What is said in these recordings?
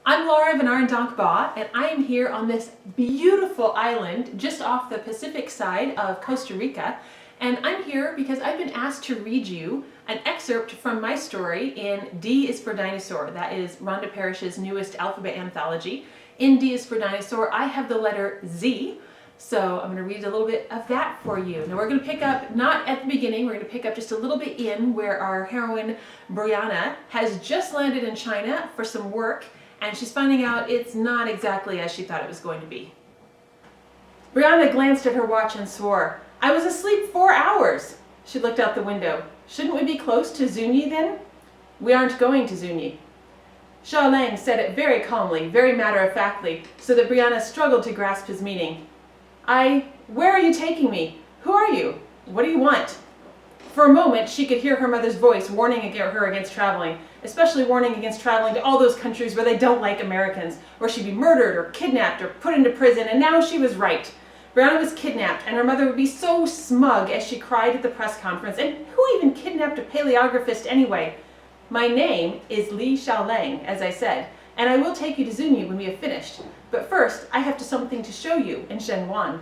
I'm Laura Van Arendonk-Ba, and I am here on this beautiful island just off the Pacific side of Costa Rica. And I'm here because I've been asked to read you an excerpt from my story in D is for Dinosaur. That is Rhonda Parrish's newest alphabet anthology. In D is for Dinosaur, I have the letter Z. So I'm going to read a little bit of that for you. Now we're going to pick up, not at the beginning, we're going to pick up just a little bit in where our heroine, Brianna, has just landed in China for some work, and she's finding out it's not exactly as she thought it was going to be. Brianna glanced at her watch and swore, "I was asleep 4 hours." She looked out the window. "Shouldn't we be close to Zunyi then?" "We aren't going to Zunyi." Xiaolang said it very calmly, very matter-of-factly, so that Brianna struggled to grasp his meaning. Where are you taking me? Who are you? What do you want?" For a moment, she could hear her mother's voice warning her against traveling, especially warning against traveling to all those countries where they don't like Americans, where she'd be murdered or kidnapped or put into prison, and now she was right. Brianna was kidnapped, and her mother would be so smug as she cried at the press conference. And who even kidnapped a paleographist anyway? "My name is Li Xiaolang, as I said, and I will take you to Zunyi when we have finished. But first, I have something to show you in Zhenyuan."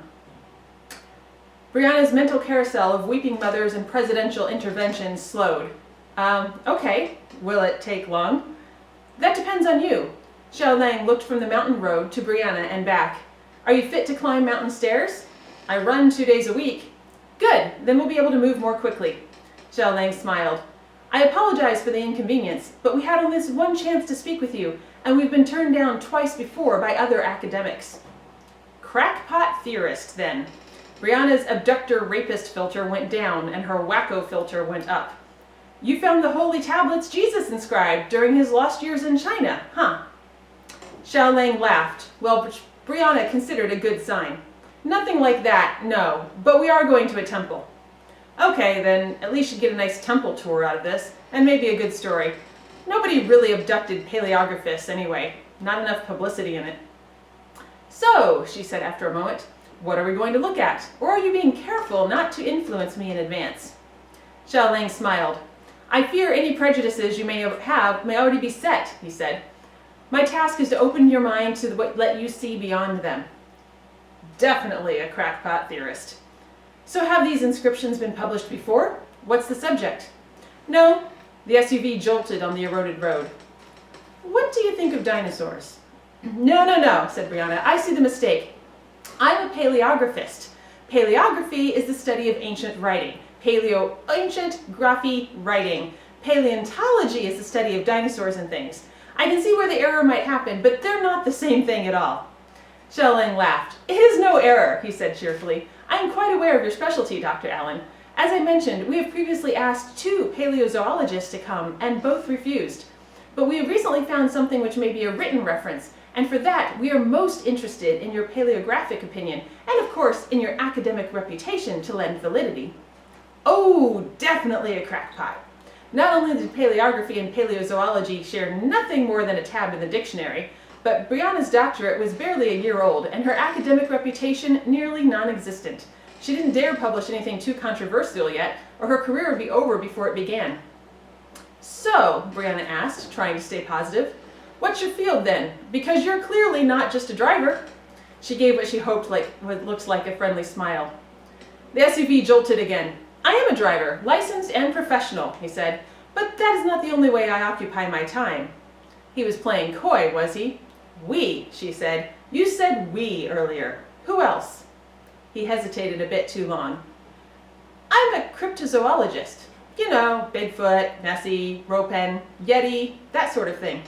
Brianna's mental carousel of weeping mothers and presidential interventions slowed. Okay, will it take long?" "That depends on you." Xiaolang looked from the mountain road to Brianna and back. "Are you fit to climb mountain stairs?" "I run 2 days a week." "Good, then we'll be able to move more quickly." Xiaolang smiled. "I apologize for the inconvenience, but we had only this one chance to speak with you, and we've been turned down twice before by other academics." Crackpot theorist, then. Brianna's abductor-rapist filter went down, and her wacko filter went up. "You found the holy tablets Jesus inscribed during his lost years in China, huh?" Xiaolang laughed. Well, Brianna considered a good sign. "Nothing like that, no, but we are going to a temple." "Okay, then at least you get a nice temple tour out of this, and maybe a good story. Nobody really abducted paleographists anyway. Not enough publicity in it." "So," she said after a moment, "what are we going to look at? Or are you being careful not to influence me in advance?" Xiaolang smiled. "I fear any prejudices you may have may already be set," he said. "My task is to open your mind to let you see beyond them." Definitely a crackpot theorist. "So have these inscriptions been published before? What's the subject?" "No." The SUV jolted on the eroded road. "What do you think of dinosaurs?" No, said Brianna. "I see the mistake. I'm a paleographist. Paleography is the study of ancient writing. Ancient graphy writing. Paleontology is the study of dinosaurs and things. I can see where the error might happen, but they're not the same thing at all." Xiaolang laughed. "It is no error," he said cheerfully. "I am quite aware of your specialty, Dr. Allen. As I mentioned, we have previously asked 2 paleozoologists to come, and both refused. But we have recently found something which may be a written reference, and for that we are most interested in your paleographic opinion, and of course in your academic reputation to lend validity." Oh, definitely a crackpot. Not only did paleography and paleozoology share nothing more than a tab in the dictionary, but Brianna's doctorate was barely a year old, and her academic reputation nearly non-existent. She didn't dare publish anything too controversial yet, or her career would be over before it began. "So," Brianna asked, trying to stay positive, "what's your field then? Because you're clearly not just a driver." She gave what she hoped looked like a friendly smile. The SUV jolted again. "I am a driver, licensed and professional," he said, "but that is not the only way I occupy my time." He was playing coy, was he? "We," she said. "You said we earlier. Who else?" He hesitated a bit too long. "I'm a cryptozoologist. You know, Bigfoot, Nessie, Ropen, Yeti, that sort of thing."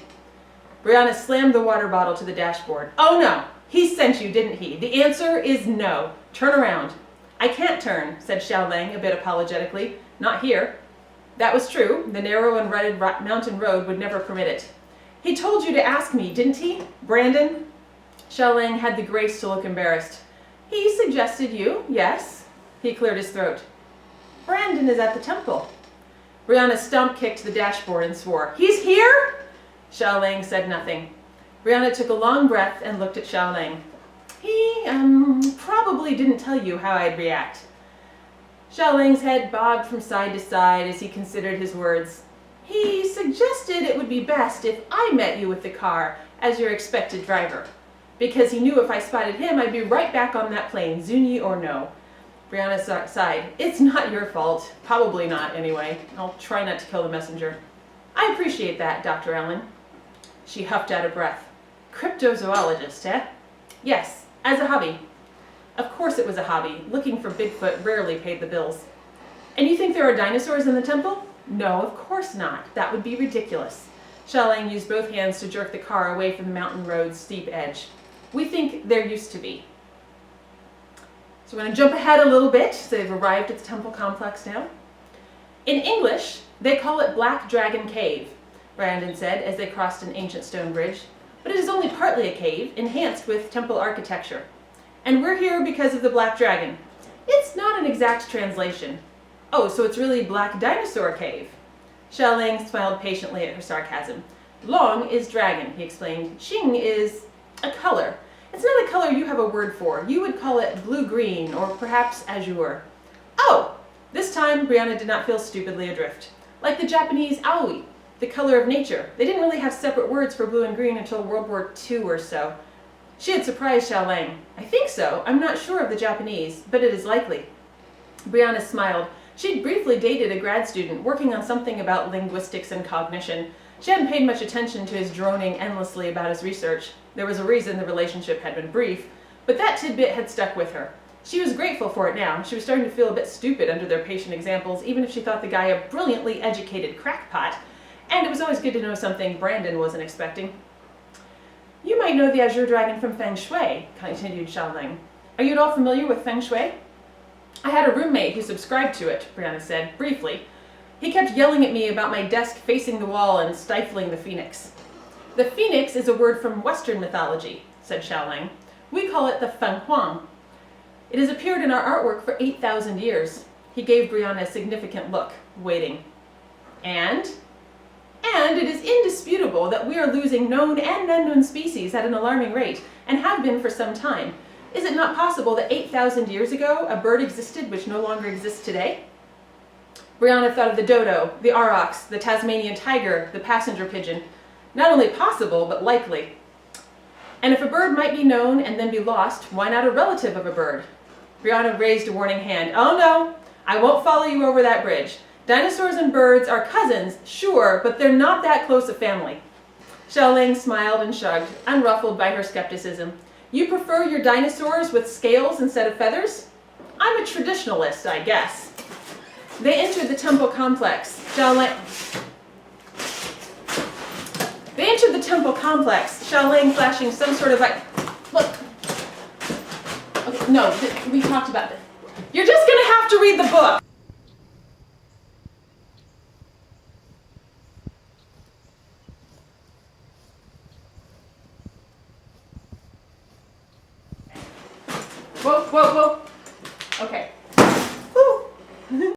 Brianna slammed the water bottle to the dashboard. "Oh no, he sent you, didn't he? The answer is no. Turn around." "I can't turn," said Xiaolang a bit apologetically. "Not here." That was true. The narrow and rutted mountain road would never permit it. "He told you to ask me, didn't he? Brandon?" Xiaolang had the grace to look embarrassed. "He suggested you, yes." He cleared his throat. "Brandon is at the temple." Brianna stomp-kicked the dashboard and swore. "He's here?" Xiaolang said nothing. Brianna took a long breath and looked at Xiaolang. "He, probably didn't tell you how I'd react." Xiaolang's head bobbed from side to side as he considered his words. He suggested it would be best if I met you with the car as your expected driver, because he knew if I spotted him, I'd be right back on that plane, Zuni or no. Brianna sighed. It's not your fault. Probably not, anyway. I'll try not to kill the messenger. I appreciate that, Dr. Allen. She huffed out a breath. Cryptozoologist, eh? Yes, as a hobby. Of course it was a hobby. Looking for Bigfoot rarely paid the bills. And you think there are dinosaurs in the temple? No, of course not. That would be ridiculous. Xiaolang used both hands to jerk the car away from the mountain road's steep edge. We think there used to be. So we're going to jump ahead a little bit. So they've arrived at the temple complex now. In English, they call it Black Dragon Cave, Brandon said as they crossed an ancient stone bridge. But it is only partly a cave, enhanced with temple architecture. And we're here because of the Black Dragon. It's not an exact translation. Oh, so it's really Black Dinosaur Cave. Xiaolang smiled patiently at her sarcasm. Long is dragon, he explained. Xing is a color. It's not a color you have a word for. You would call it blue-green or perhaps azure. Oh! This time, Brianna did not feel stupidly adrift. Like the Japanese aoi, the color of nature. They didn't really have separate words for blue and green until World War II or so. She had surprised Xiaolang. I think so. I'm not sure of the Japanese, but it is likely. Brianna smiled. She'd briefly dated a grad student working on something about linguistics and cognition. She hadn't paid much attention to his droning endlessly about his research. There was a reason the relationship had been brief, but that tidbit had stuck with her. She was grateful for it now. She was starting to feel a bit stupid under their patient examples, even if she thought the guy a brilliantly educated crackpot. And it was always good to know something Brandon wasn't expecting. You might know the Azure Dragon from Feng Shui, continued Xiaolang. Are you at all familiar with Feng Shui? I had a roommate who subscribed to it, Brianna said, briefly. He kept yelling at me about my desk facing the wall and stifling the phoenix. The phoenix is a word from Western mythology, said Xiaolang. We call it the Feng Huang. It has appeared in our artwork for 8,000 years. He gave Brianna a significant look, waiting. And it is indisputable that we are losing known and unknown species at an alarming rate, and have been for some time. Is it not possible that 8,000 years ago a bird existed which no longer exists today? Brianna thought of the dodo, the aurochs, the Tasmanian tiger, the passenger pigeon. Not only possible, but likely. And if a bird might be known and then be lost, why not a relative of a bird? Brianna raised a warning hand. Oh no, I won't follow you over that bridge. Dinosaurs and birds are cousins, sure, but they're not that close a family. Xiaolang smiled and shrugged, unruffled by her skepticism. You prefer your dinosaurs with scales instead of feathers? I'm a traditionalist, I guess. They entered the temple complex. Xiaolang flashing some sort of look. Okay, no, we talked about this. You're just gonna have to read the book. Whoa, whoa, whoa. Okay. Whew.